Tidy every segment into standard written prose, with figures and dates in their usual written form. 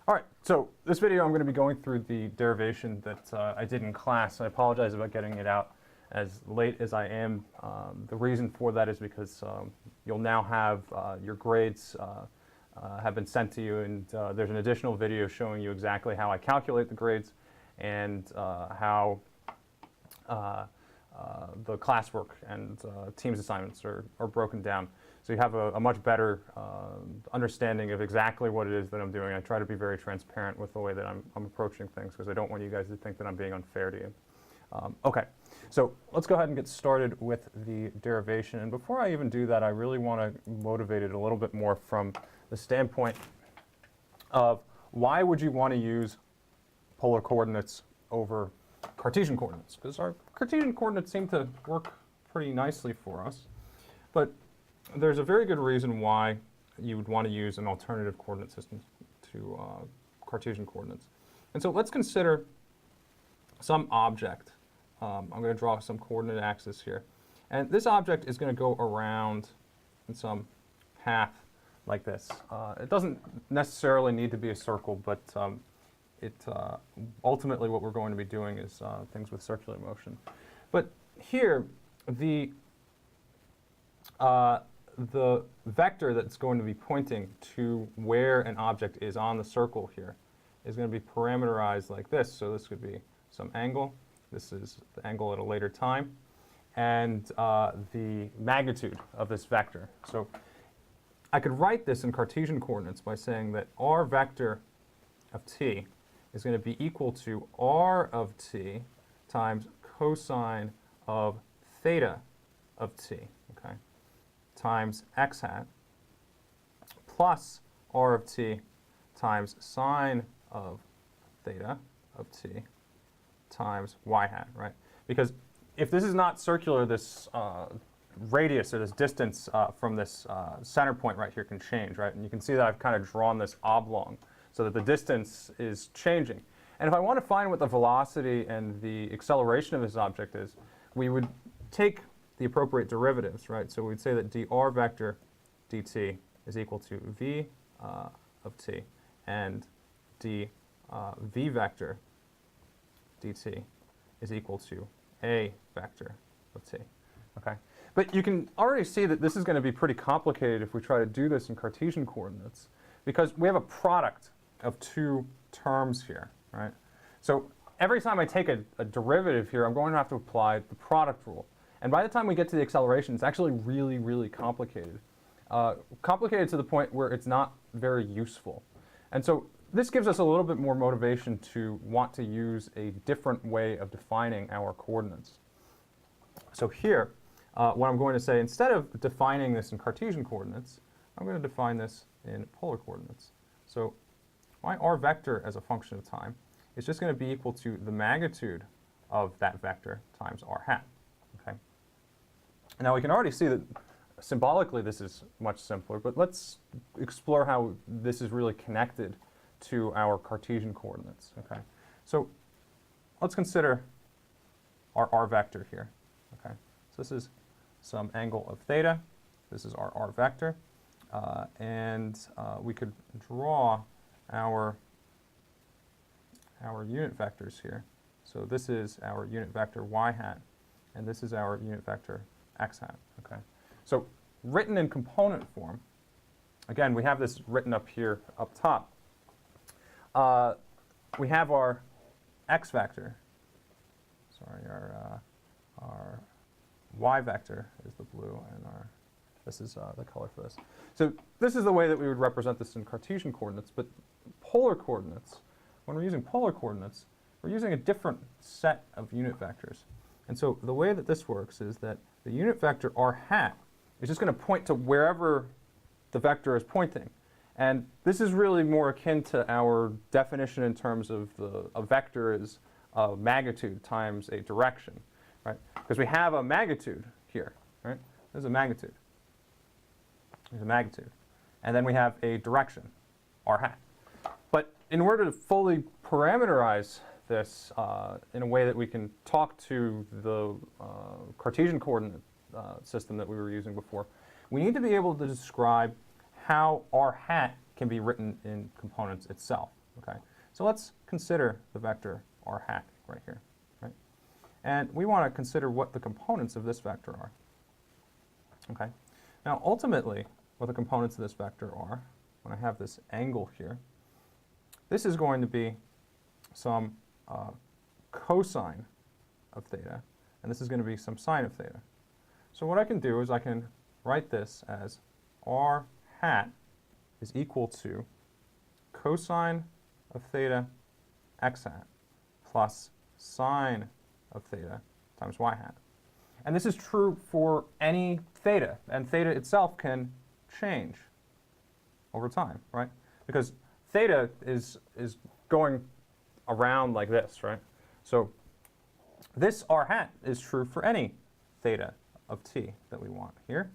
All right, so this video I'm going to be going through the derivation that I did in class. I apologize about getting it out as late as I am. The reason for that is because you'll now have your grades have been sent to you, and there's an additional video showing you exactly how I calculate the grades and how the classwork and Teams assignments are broken down. So you have a much better understanding of exactly what it is that I'm doing. I try to be very transparent with the way that I'm approaching things because I don't want you guys to think that I'm being unfair to you. Okay, so let's go ahead and get started with the derivation. And before I even do that, I really want to motivate it a little bit more from the standpoint of why would you want to use polar coordinates over Cartesian coordinates? Because our Cartesian coordinates seem to work pretty nicely for us. But there's a very good reason why you would want to use an alternative coordinate system to Cartesian coordinates. And so let's consider some object. I'm going to draw some coordinate axis here. And this object is going to go around in some path like this. It doesn't necessarily need to be a circle, but ultimately what we're going to be doing is things with circular motion. But here, the vector that's going to be pointing to where an object is on the circle here is going to be parameterized like this. So this could be some angle. This is the angle at a later time. And the magnitude of this vector. So I could write this in Cartesian coordinates by saying that r vector of t is going to be equal to r of t times cosine of theta of t, okay, times x hat plus r of t times sine of theta of t times y hat, right? Because if this is not circular, this radius or this distance from this center point right here can change, right? And you can see that I've kind of drawn this oblong so that the distance is changing. And if I want to find what the velocity and the acceleration of this object is, we would take the appropriate derivatives, right? So we'd say that dr vector dt is equal to v of t, and dv vector dt is equal to a vector of t, okay? But you can already see that this is going to be pretty complicated if we try to do this in Cartesian coordinates, because we have a product of two terms here, right? So every time I take a derivative here, I'm going to have to apply the product rule. And by the time we get to the acceleration, it's actually really, really complicated. Complicated to the point where it's not very useful. And so this gives us a little bit more motivation to want to use a different way of defining our coordinates. So here, what I'm going to say, instead of defining this in Cartesian coordinates, I'm going to define this in polar coordinates. So my r vector as a function of time is just going to be equal to the magnitude of that vector times r hat. Okay. Now we can already see that symbolically this is much simpler, but let's explore how this is really connected to our Cartesian coordinates. Okay. So let's consider our r vector here. Okay. So this is some angle of theta. This is our r vector. And we could draw our unit vectors here. So this is our unit vector y hat, and this is our unit vector x hat. Okay. So written in component form, again, we have this written up here up top. We have our x vector. Sorry, our y vector is the blue, and this is the color for this. So this is the way that we would represent this in Cartesian coordinates, but polar coordinates, when we're using polar coordinates, we're using a different set of unit vectors. And so the way that this works is that the unit vector r hat is just going to point to wherever the vector is pointing. And this is really more akin to our definition in terms of a vector is a magnitude times a direction, right? Because we have a magnitude here, right? There's a magnitude. There's a magnitude. And then we have a direction, r hat. But in order to fully parameterize this in a way that we can talk to the Cartesian coordinate system that we were using before, we need to be able to describe how r hat can be written in components itself. Okay, so let's consider the vector r hat right here, right? And we want to consider what the components of this vector are. Okay, now ultimately, what the components of this vector are, when I have this angle here, this is going to be some cosine of theta, and this is going to be some sine of theta. So what I can do is I can write this as r hat is equal to cosine of theta x hat plus sine of theta times y hat. And this is true for any theta, and theta itself can change over time, right? Because theta is going around like this, right? So this r hat is true for any theta of t that we want here.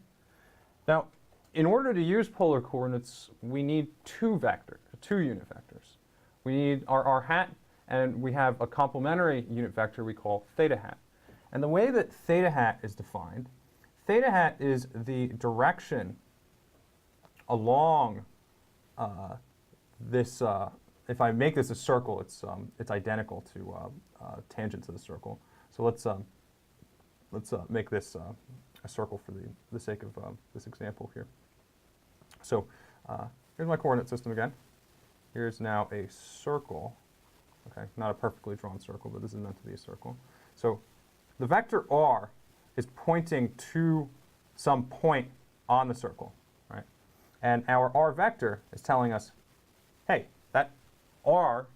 Now, in order to use polar coordinates, we need two unit vectors. We need our r hat, and we have a complementary unit vector we call theta hat. And the way that theta hat is defined, theta hat is the direction along this. If I make this a circle, it's identical to tangent to the circle. So let's make this a circle for the sake of this example here. So here's my coordinate system again. Here's now a circle. Okay, not a perfectly drawn circle, but this is meant to be a circle. So the vector r is pointing to some point on the circle, right? And our r vector is telling us, hey, that r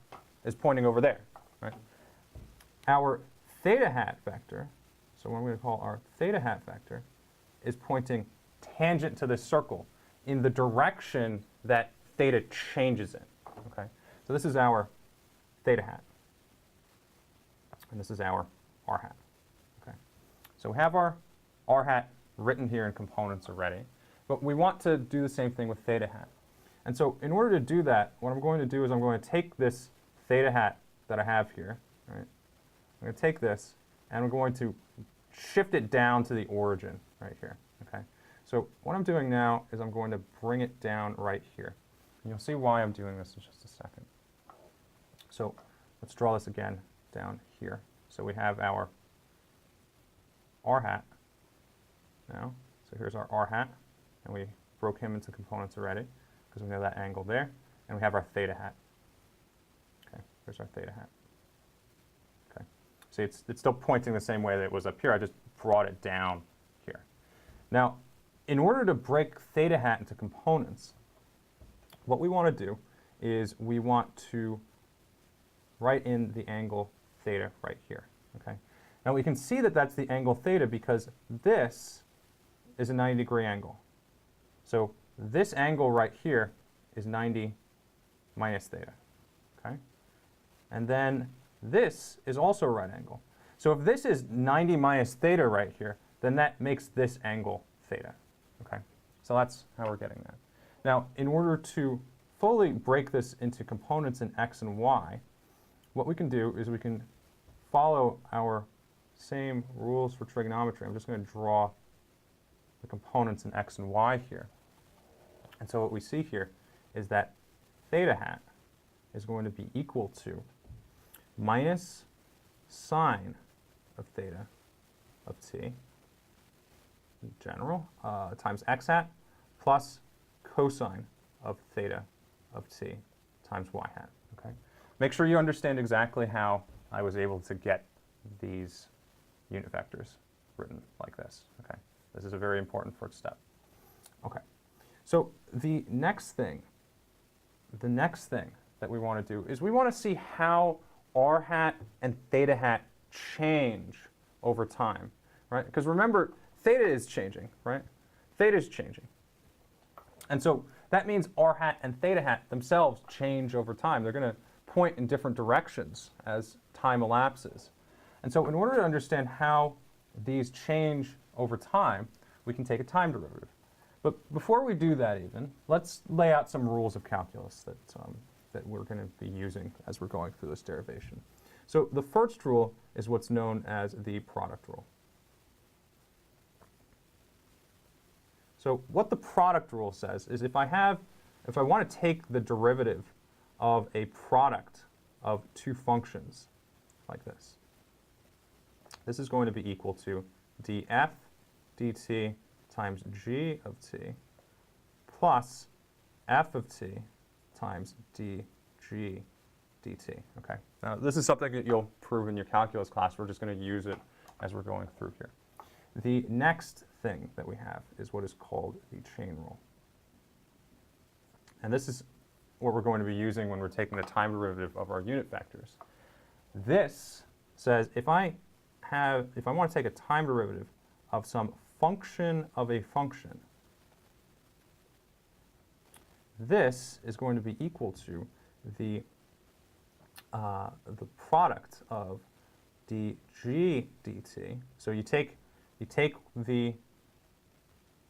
is pointing over there, right? Our theta hat vector, so what I'm going to call our theta hat vector, is pointing tangent to this circle in the direction that theta changes in, okay? So this is our theta hat, and this is our r hat, okay? So we have our r hat written here in components already, but we want to do the same thing with theta hat. And so in order to do that, what I'm going to do is I'm going to take this theta hat that I have here, right? I'm going to take this, and I'm going to shift it down to the origin right here, okay? So what I'm doing now is I'm going to bring it down right here. And you'll see why I'm doing this in just a second. So let's draw this again down here. So we have our r hat now. So here's our r hat, and we broke him into components already because we know that angle there. And we have our theta hat. Okay, here's our theta hat. Okay, see, it's still pointing the same way that it was up here. I just brought it down here. Now, in order to break theta hat into components, what we want to do is we want to write in the angle theta right here. Okay. Now we can see that that's the angle theta because this is a 90-degree angle. So this angle right here is 90 minus theta. Okay. And then this is also a right angle. So if this is 90 minus theta right here, then that makes this angle theta. Okay. So that's how we're getting that. Now, in order to fully break this into components in x and y, what we can do is we can follow our same rules for trigonometry. I'm just going to draw the components in x and y here. And so what we see here is that theta hat is going to be equal to minus sine of theta of t in general times x hat plus cosine of theta of t times y hat. Okay. Make sure you understand exactly how I was able to get these unit vectors written like this. Okay. This is a very important first step. Okay. So the next thing that we want to do is we want to see how r hat and theta hat change over time, right? Because remember, theta is changing, right? Theta is changing. And so that means r hat and theta hat themselves change over time. They're going to point in different directions as time elapses. And so in order to understand how these change over time, we can take a time derivative. But before we do that even, let's lay out some rules of calculus that we're going to be using as we're going through this derivation. So the first rule is what's known as the product rule. So what the product rule says is if I want to take the derivative of a product of two functions like this. This is going to be equal to df dt times g of t plus f of t times dg dt. Okay. Now this is something that you'll prove in your calculus class. We're just going to use it as we're going through here. The next thing that we have is what is called the chain rule. And this is what we're going to be using when we're taking the time derivative of our unit vectors. This says if I want to take a time derivative of some function of a function, this is going to be equal to the product of dg dt. So you take the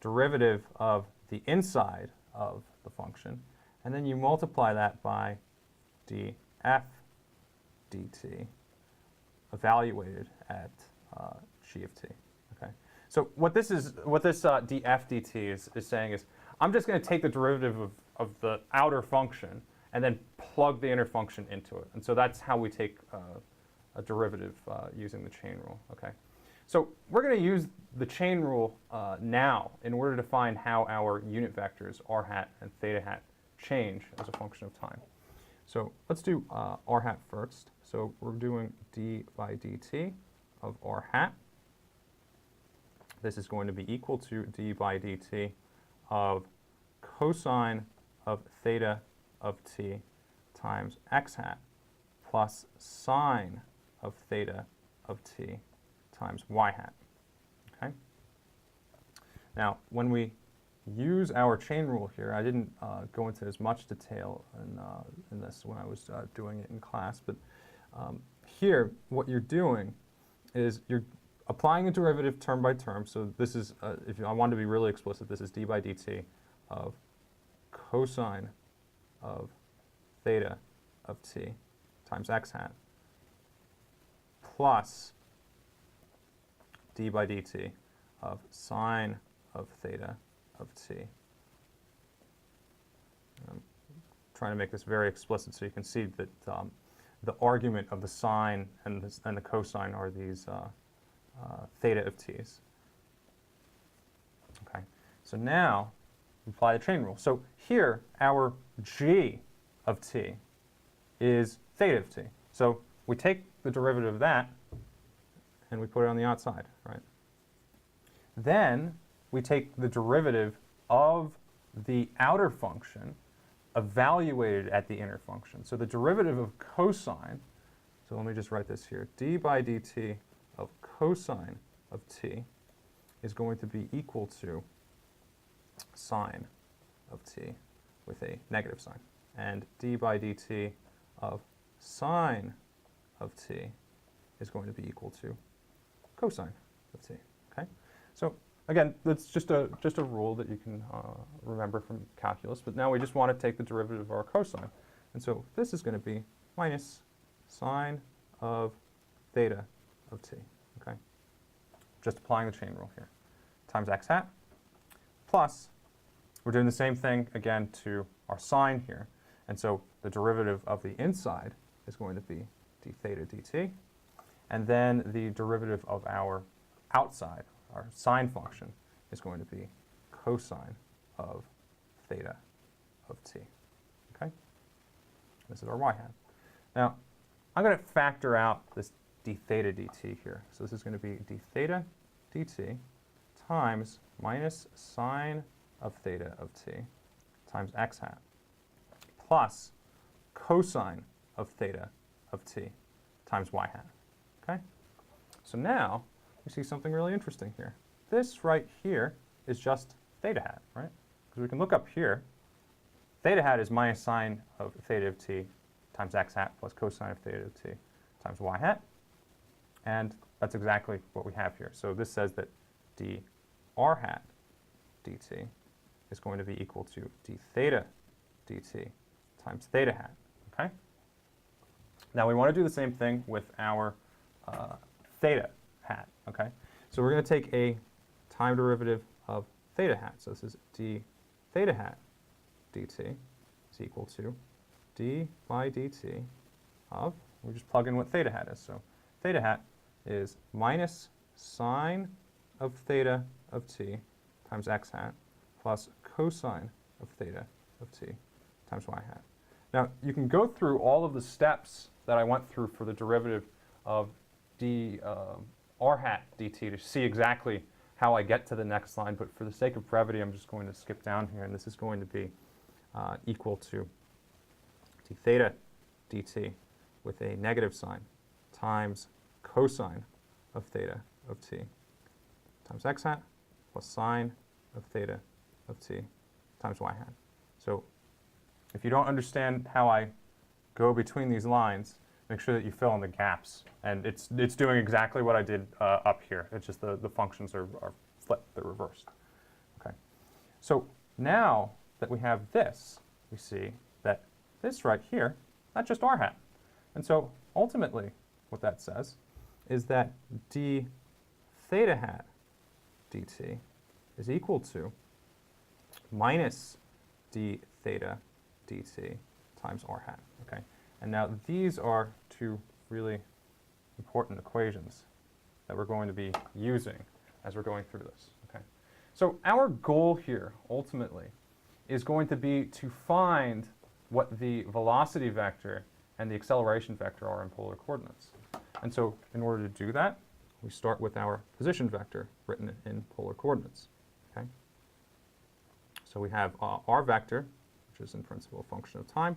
derivative of the inside of the function, and then you multiply that by df dt evaluated at g of t. Okay. So what this df dt is saying is I'm just going to take the derivative of the outer function and then plug the inner function into it. And so that's how we take a derivative using the chain rule. Okay. So we're going to use the chain rule now in order to find how our unit vectors r hat and theta hat change as a function of time. So let's do r hat first. So we're doing d by dt of r hat. This is going to be equal to d by dt of cosine of theta of t times x hat plus sine of theta of t times y hat. Okay. Now, when we use our chain rule here, I didn't go into as much detail in this when I was doing it in class, but here what you're doing is you're applying a derivative term by term. So this is, if I want to be really explicit, this is d by dt of cosine of theta of t times x hat plus d by dt of sine of theta of t. I'm trying to make this very explicit so you can see that the argument of the sine and the cosine are these theta of t's. Okay, so now apply the chain rule. So here our g of t is theta of t. So we take the derivative of that and we put it on the outside, right? Then we take the derivative of the outer function evaluated at the inner function. So the derivative of cosine, so let me just write this here, d by dt of cosine of t is going to be equal to sine of t with a negative sign. And d by dt of sine of t is going to be equal to cosine of t. Okay? So again, that's just a rule that you can remember from calculus, but now we just want to take the derivative of our cosine. And so this is going to be minus sine of theta of t. Okay? Just applying the chain rule here. Times x hat plus, we're doing the same thing again to our sine here. And so the derivative of the inside is going to be d theta dt. And then the derivative of our outside, our sine function, is going to be cosine of theta of t. Okay? This is our y hat. Now, I'm going to factor out this d theta dt here. So this is going to be d theta dt times minus sine of theta of t times x hat plus cosine of theta of t times y hat. Okay? So now we see something really interesting here. This right here is just theta hat, right? Because we can look up here. Theta hat is minus sine of theta of t times x hat plus cosine of theta of t times y hat. And that's exactly what we have here. So this says that d r hat dt is going to be equal to d theta dt times theta hat. Okay? Now we want to do the same thing with our theta hat. Okay? So we're going to take a time derivative of theta hat. So this is d theta hat dt is equal to d by dt of, we just plug in what theta hat is. So theta hat is minus sine of theta of t times x hat plus cosine of theta of t times y hat. Now, you can go through all of the steps that I went through for the derivative of r hat dt to see exactly how I get to the next line, but for the sake of brevity, I'm just going to skip down here, and this is going to be equal to d theta dt with a negative sign times cosine of theta of t times x hat plus sine of theta of t times y hat. So if you don't understand how I go between these lines, make sure that you fill in the gaps. And it's doing exactly what I did up here. It's just the functions are flipped, they're reversed. Okay. So now that we have this, we see that this right here, that's just r hat. And so ultimately what that says is that d theta hat dt is equal to minus d theta dt times r hat. Okay. And now these are two really important equations that we're going to be using as we're going through this. Okay. So our goal here ultimately is going to be to find what the velocity vector and the acceleration vector are in polar coordinates. And so in order to do that, we start with our position vector written in polar coordinates. Okay. So we have r vector, which is in principle a function of time.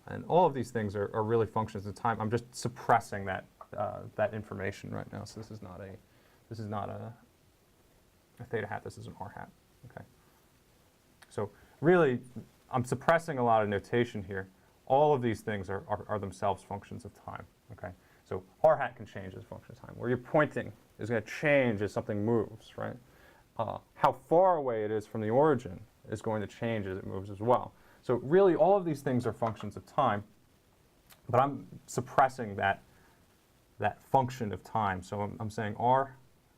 And all of these things are really functions of time. I'm just suppressing that information right now. So this is not a theta hat. This is an r hat. Okay. So really, I'm suppressing a lot of notation here. All of these things are themselves functions of time. Okay. So r hat can change as a function of time. Where you're pointing is going to change as something moves, right? How far away it is from the origin is going to change as it moves as well. So really, all of these things are functions of time, but I'm suppressing that function of time. So I'm saying r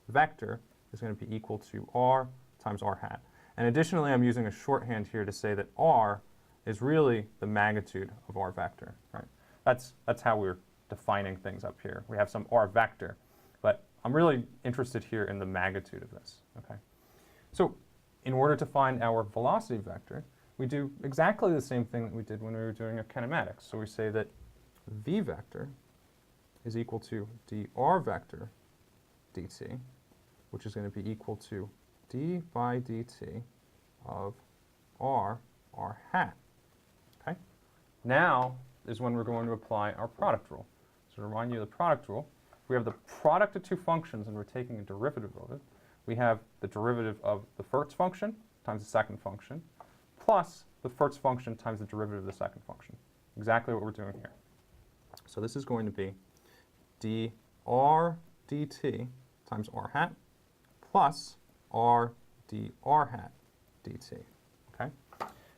vector is going to be equal to r times r hat. And additionally, I'm using a shorthand here to say that r is really the magnitude of r vector. Right? That's how we're defining things up here. We have some r vector, but I'm really interested here in the magnitude of this. Okay. So in order to find our velocity vector, we do exactly the same thing that we did when we were doing our kinematics. So we say that v vector is equal to dr vector dt, which is going to be equal to d by dt of r hat. Okay? Now is when we're going to apply our product rule. So to remind you of the product rule, we have the product of two functions and we're taking a derivative of it. We have the derivative of the first function times the second function plus the first function times the derivative of the second function. Exactly what we're doing here. So this is going to be dr dt times r hat plus r dr hat dt. Okay?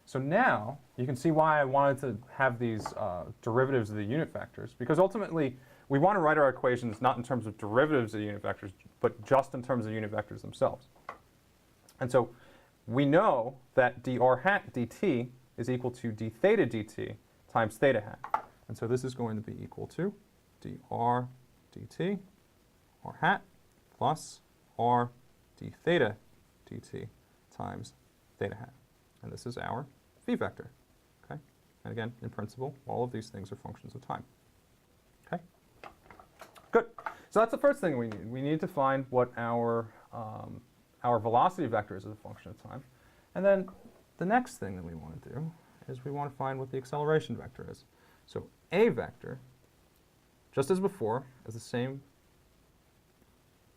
So now you can see why I wanted to have these derivatives of the unit vectors, because ultimately we want to write our equations not in terms of derivatives of the unit vectors, but just in terms of unit vectors themselves. And so we know that dr hat dt is equal to d theta dt times theta hat. And so this is going to be equal to dr dt r hat plus r d theta dt times theta hat. And this is our v vector. Okay? And again, in principle, all of these things are functions of time. Okay? Good. So that's the first thing we need. We need to find what our velocity vector is as a function of time. And then the next thing that we want to do is we want to find what the acceleration vector is. So a vector, just as before, is the same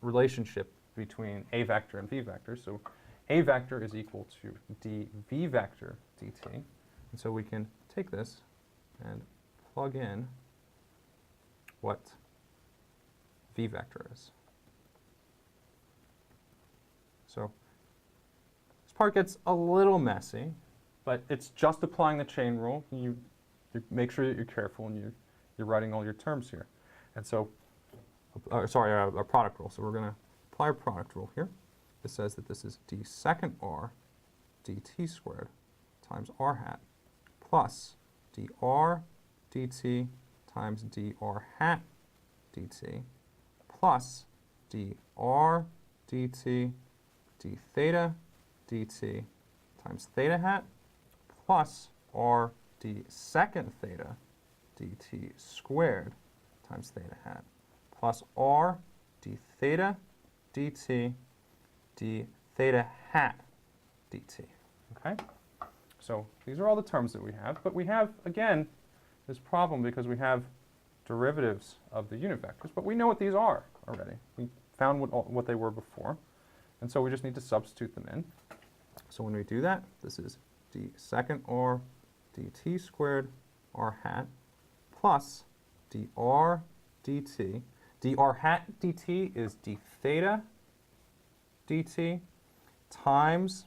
relationship between a vector and v vector. So a vector is equal to dv vector dt. And so we can take this and plug in what v vector is. So this part gets a little messy, but it's just applying the chain rule. You make sure that you're careful and you're writing all your terms here. And so, a product rule. So we're going to apply a product rule here. It says that this is d second r dt squared times r hat plus dr dt times dr hat dt plus dr dt d theta dt times theta hat plus r d second theta dt squared times theta hat plus r d theta dt d theta hat dt. Okay? So these are all the terms that we have, but we have, again, this problem because we have derivatives of the unit vectors, but we know what these are already. We found what they were before, and so we just need to substitute them in. So when we do that, this is d second r dt squared r hat plus dr dt. dr hat dt is d theta dt times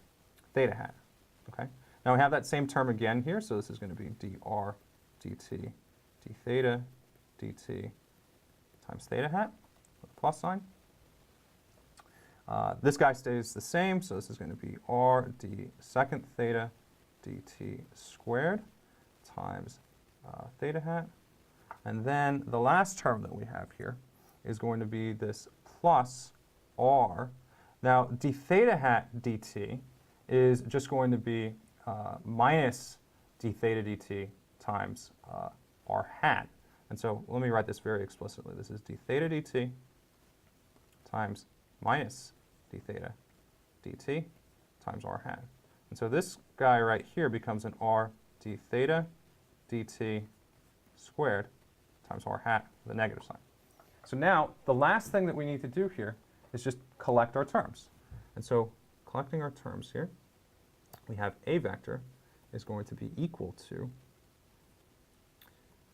theta hat. Okay? Now we have that same term again here, so this is going to be dr dt d theta dt times theta hat with a plus sign. This guy stays the same, so this is going to be r d second theta dt squared times theta hat. And then the last term that we have here is going to be this plus r. Now, d theta hat dt is just going to be minus d theta dt times r hat. And so let me write this very explicitly. This is d theta dt times minus d theta dt times r hat. And so this guy right here becomes an r d theta dt squared times r hat with a negative sign. So now the last thing that we need to do here is just collect our terms. And so collecting our terms here, we have a vector is going to be equal to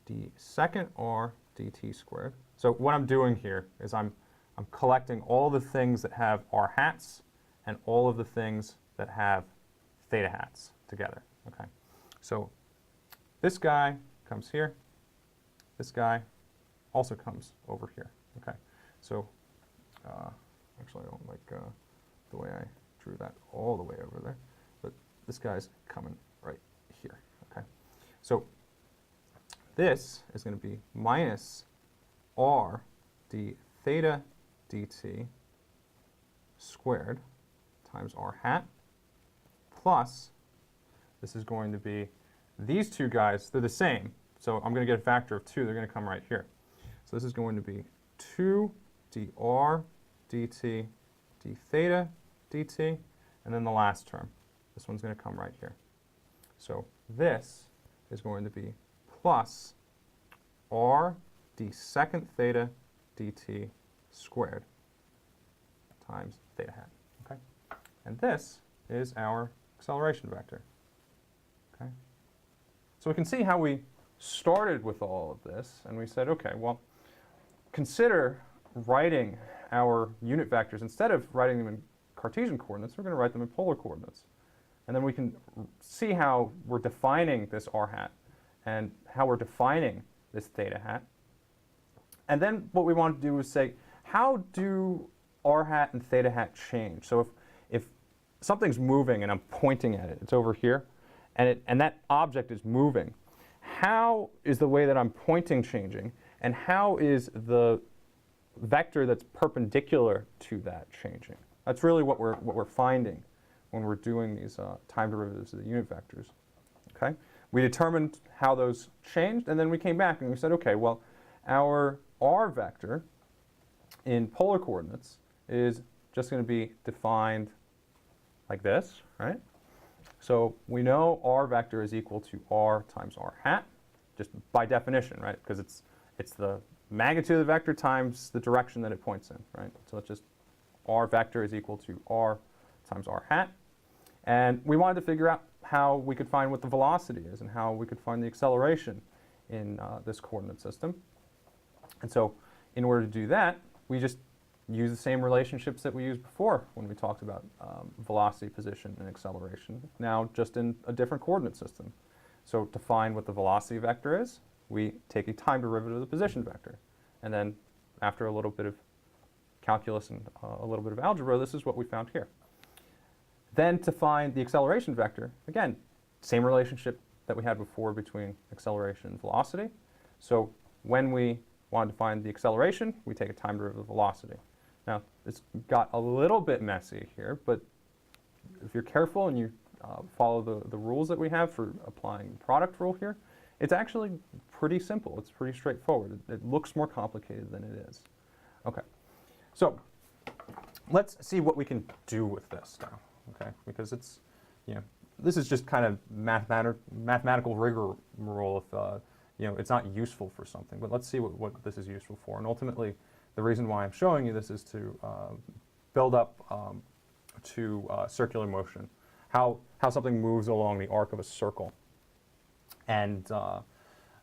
d second r dt squared. So what I'm doing here is I'm collecting all the things that have r hats and all of the things that have theta hats together. Okay. So this guy comes here. This guy also comes over here. Okay. So actually, I don't like the way I drew that all the way over there, but this guy's coming right here. Okay. So this is going to be minus r d theta dt squared times r hat plus, this is going to be, these two guys, they're the same. So I'm going to get a factor of 2. They're going to come right here. So this is going to be 2 dr dt d theta dt, and then the last term. This one's going to come right here. So this is going to be plus r d second theta dt squared times theta hat. Okay? And this is our acceleration vector. Okay? So we can see how we started with all of this, and we said, okay, well, consider writing our unit vectors. Instead of writing them in Cartesian coordinates, we're going to write them in polar coordinates. And then we can see how we're defining this r hat and how we're defining this theta hat. And then what we want to do is say, how do r hat and theta hat change? So if something's moving and I'm pointing at it, it's over here, and that object is moving, how is the way that I'm pointing changing, and how is the vector that's perpendicular to that changing? That's really what we're finding when we're doing these time derivatives of the unit vectors. Okay? We determined how those changed, and then we came back and we said, okay, well, our r vector in polar coordinates is just going to be defined like this, right? So we know r vector is equal to r times r hat, just by definition, right? Because it's the magnitude of the vector times the direction that it points in, right? So it's just r vector is equal to r times r hat. And we wanted to figure out how we could find what the velocity is and how we could find the acceleration in this coordinate system. And so in order to do that, we just use the same relationships that we used before when we talked about velocity, position, and acceleration, now just in a different coordinate system. So to find what the velocity vector is, we take a time derivative of the position vector. And then after a little bit of calculus and a little bit of algebra, this is what we found here. Then to find the acceleration vector, again, same relationship that we had before between acceleration and velocity. So when we want to find the acceleration, we take a time derivative of velocity. Now, it's got a little bit messy here, but if you're careful and you follow the rules that we have for applying the product rule here, it's actually pretty simple. It's pretty straightforward. It looks more complicated than it is. Okay, so let's see what we can do with this now, okay? Because it's, this is just kind of mathematical rigor rule if, it's not useful for something. But let's see what this is useful for. And ultimately, the reason why I'm showing you this is to build up to circular motion, how something moves along the arc of a circle. And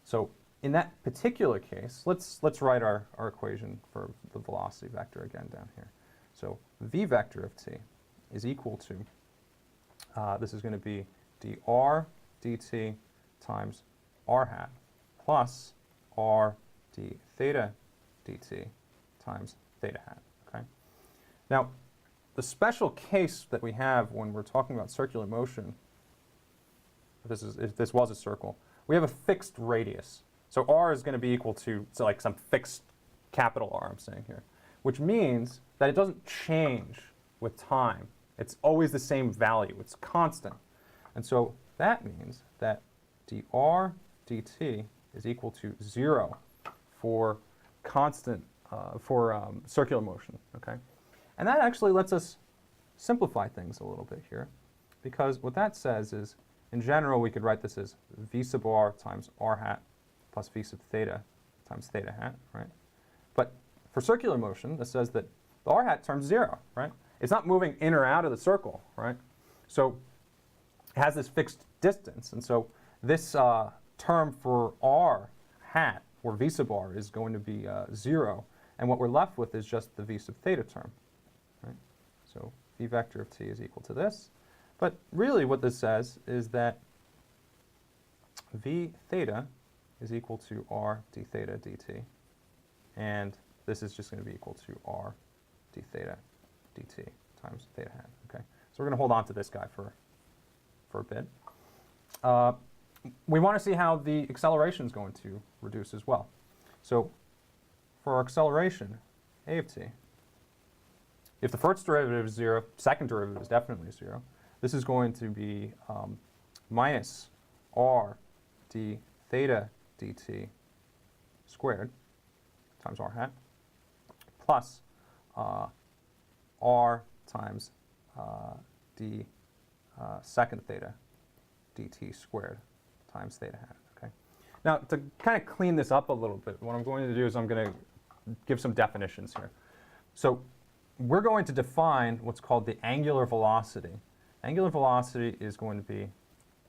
so in that particular case, let's write our equation for the velocity vector again down here. So v vector of t is equal to, this is going to be dr dt times r hat plus r d theta dt times theta hat. Okay. Now, the special case that we have when we're talking about circular motion, if this was a circle, we have a fixed radius. So r is going to be equal to like some fixed capital R, I'm saying here, which means that it doesn't change with time. It's always the same value. It's constant. And so that means that dr dt is equal to 0 for constant, circular motion, okay? And that actually lets us simplify things a little bit here, because what that says is, in general, we could write this as v sub r times r hat plus v sub theta times theta hat, right? But for circular motion, this says that the r hat term's 0, right? It's not moving in or out of the circle, right? So it has this fixed distance, and so this term for r hat, or v sub r, is going to be 0, and what we're left with is just the v sub theta term, right? So v vector of t is equal to this. But really what this says is that v theta is equal to r d theta dt, and this is just going to be equal to r d theta dt times theta hat. Okay, so we're going to hold on to this guy for a bit. We want to see how the acceleration is going to reduce as well. So for our acceleration, a of t, if the first derivative is 0, second derivative is definitely 0. This is going to be minus r d theta dt squared times r hat plus r times d second theta dt squared times theta hat. Okay. Now, to kind of clean this up a little bit, what I'm going to do is I'm going to give some definitions here. So we're going to define what's called the angular velocity. Angular velocity is going to be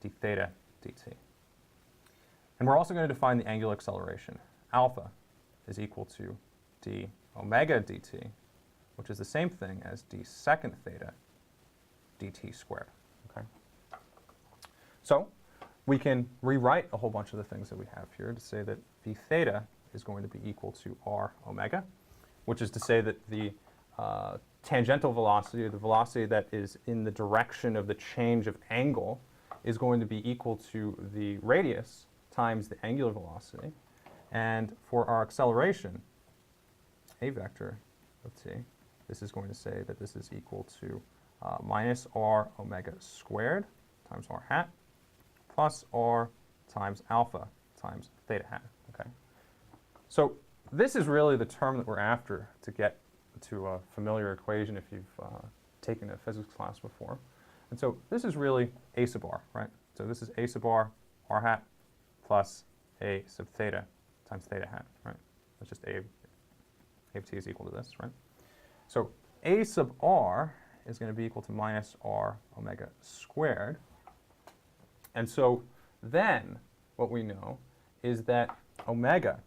d theta dt. And we're also going to define the angular acceleration. Alpha is equal to d omega dt, which is the same thing as d second theta dt squared. Okay. So we can rewrite a whole bunch of the things that we have here to say that v theta is going to be equal to r omega, which is to say that the tangential velocity, or the velocity that is in the direction of the change of angle, is going to be equal to the radius times the angular velocity. And for our acceleration, a vector of t, this is going to say that this is equal to minus r omega squared times r hat plus r times alpha times theta hat. Okay. So this is really the term that we're after to get to a familiar equation if you've taken a physics class before. And so this is really a sub r, right? So this is a sub r hat plus a sub theta times theta hat, right? That's just a of t is equal to this, right? So a sub r is going to be equal to minus r omega squared. And so then what we know is that omega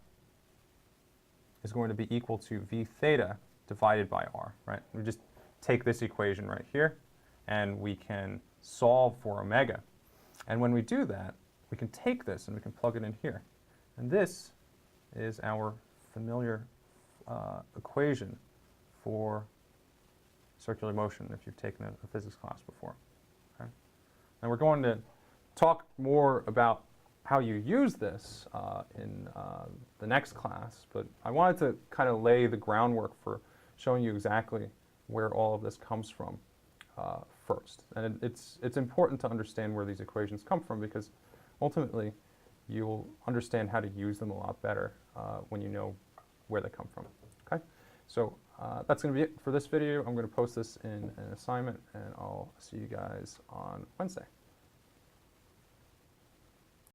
is going to be equal to v theta divided by r, right? We just take this equation right here, and we can solve for omega. And when we do that, we can take this and we can plug it in here. And this is our familiar equation for circular motion if you've taken a physics class before. Okay? And we're going to talk more about how you use this in the next class, but I wanted to kind of lay the groundwork for showing you exactly where all of this comes from first. And it's important to understand where these equations come from, because ultimately you'll understand how to use them a lot better when you know where they come from. Okay? So that's going to be it for this video. I'm going to post this in an assignment, and I'll see you guys on Wednesday.